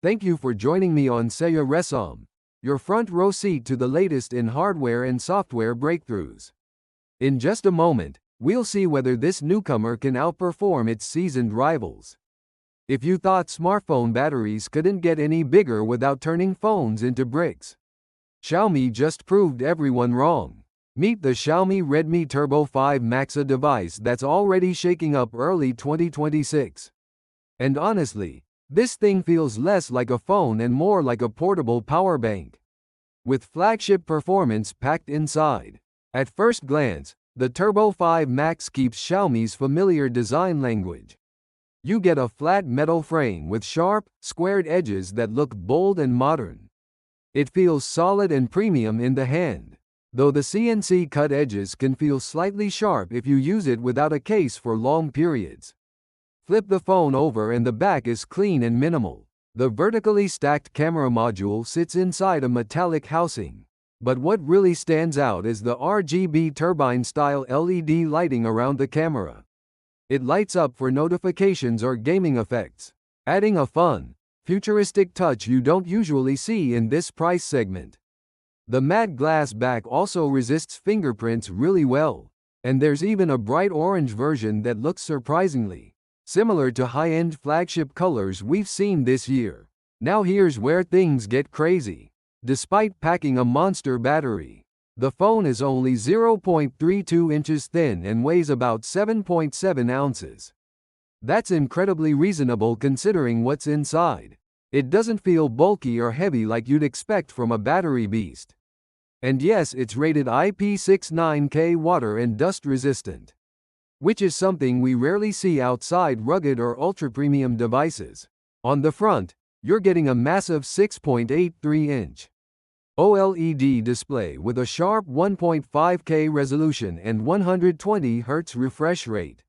Thank you for joining me on Seya Resom, your front row seat to the latest in hardware and software breakthroughs. In just a moment, we'll see whether this newcomer can outperform its seasoned rivals. If you thought smartphone batteries couldn't get any bigger without turning phones into bricks, Xiaomi just proved everyone wrong. Meet the Xiaomi Redmi Turbo 5 Max, a device that's already shaking up early 2026. And honestly, this thing feels less like a phone and more like a portable power bank, with flagship performance packed inside. At first glance, the Turbo 5 Max keeps Xiaomi's familiar design language. You get a flat metal frame with sharp, squared edges that look bold and modern. It feels solid and premium in the hand, though the CNC cut edges can feel slightly sharp if you use it without a case for long periods. Flip the phone over and the back is clean and minimal. The vertically stacked camera module sits inside a metallic housing. But what really stands out is the RGB turbine-style LED lighting around the camera. It lights up for notifications or gaming effects, adding a fun, futuristic touch you don't usually see in this price segment. The matte glass back also resists fingerprints really well, and there's even a bright orange version that looks surprisingly similar to high-end flagship colors we've seen this year. Now here's where things get crazy. Despite packing a monster battery, the phone is only 0.32 inches thin and weighs about 7.7 ounces. That's incredibly reasonable considering what's inside. It doesn't feel bulky or heavy like you'd expect from a battery beast. And yes, it's rated IP69K water and dust resistant, which is something we rarely see outside rugged or ultra-premium devices. On the front, you're getting a massive 6.83-inch OLED display with a sharp 1.5K resolution and 120 Hz refresh rate.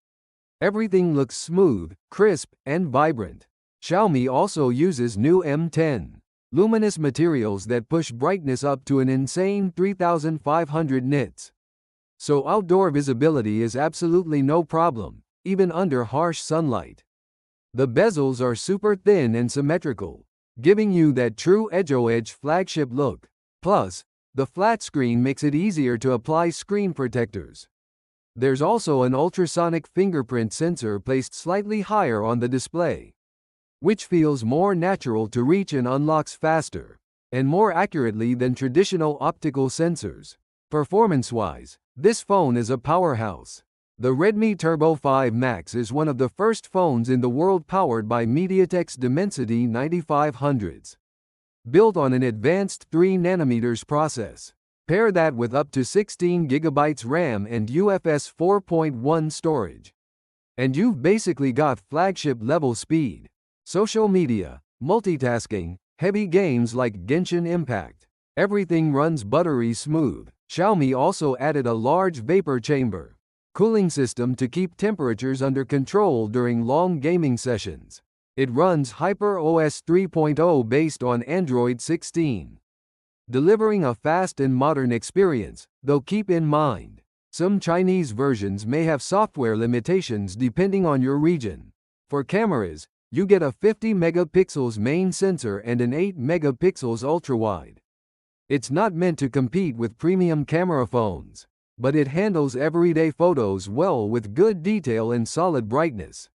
Everything looks smooth, crisp, and vibrant. Xiaomi also uses new M10 luminous materials that push brightness up to an insane 3,500 nits. So outdoor visibility is absolutely no problem, even under harsh sunlight. The bezels are super thin and symmetrical, giving you that true edge-o-edge flagship look. Plus, the flat screen makes it easier to apply screen protectors. There's also an ultrasonic fingerprint sensor placed slightly higher on the display, which feels more natural to reach and unlocks faster and more accurately than traditional optical sensors. Performance-wise, this phone is a powerhouse. The Redmi Turbo 5 Max is one of the first phones in the world powered by MediaTek's Dimensity 9500s. Built on an advanced 3nm process. Pair that with up to 16GB RAM and UFS 4.1 storage, and you've basically got flagship-level speed. Social media, multitasking, heavy games like Genshin Impact. Everything runs buttery smooth. Xiaomi also added a large vapor chamber cooling system to keep temperatures under control during long gaming sessions. It runs HyperOS 3.0 based on Android 16, delivering a fast and modern experience, though keep in mind, some Chinese versions may have software limitations depending on your region. For cameras, you get a 50 megapixels main sensor and an 8 megapixels ultrawide. It's not meant to compete with premium camera phones, but it handles everyday photos well with good detail and solid brightness.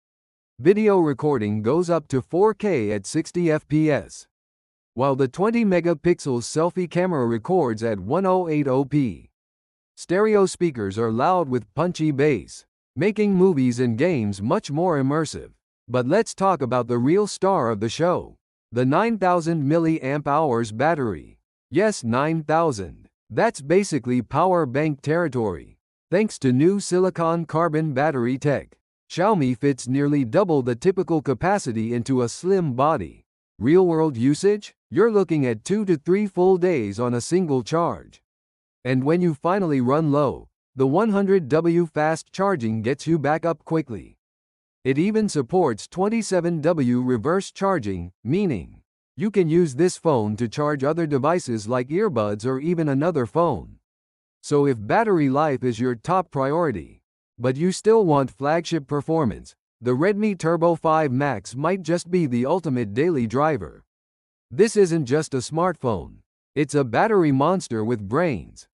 Video recording goes up to 4K at 60 FPS, while the 20 megapixels selfie camera records at 1080p. Stereo speakers are loud with punchy bass, making movies and games much more immersive. But let's talk about the real star of the show, the 9000 mAh battery. Yes, 9000. That's basically power bank territory. Thanks to new silicon carbon battery tech, Xiaomi fits nearly double the typical capacity into a slim body. Real-world usage? You're looking at 2 to 3 full days on a single charge. And when you finally run low, the 100W fast charging gets you back up quickly. It even supports 27W reverse charging, meaning you can use this phone to charge other devices like earbuds or even another phone. So if battery life is your top priority, but you still want flagship performance, the Redmi Turbo 5 Max might just be the ultimate daily driver. This isn't just a smartphone. It's a battery monster with brains.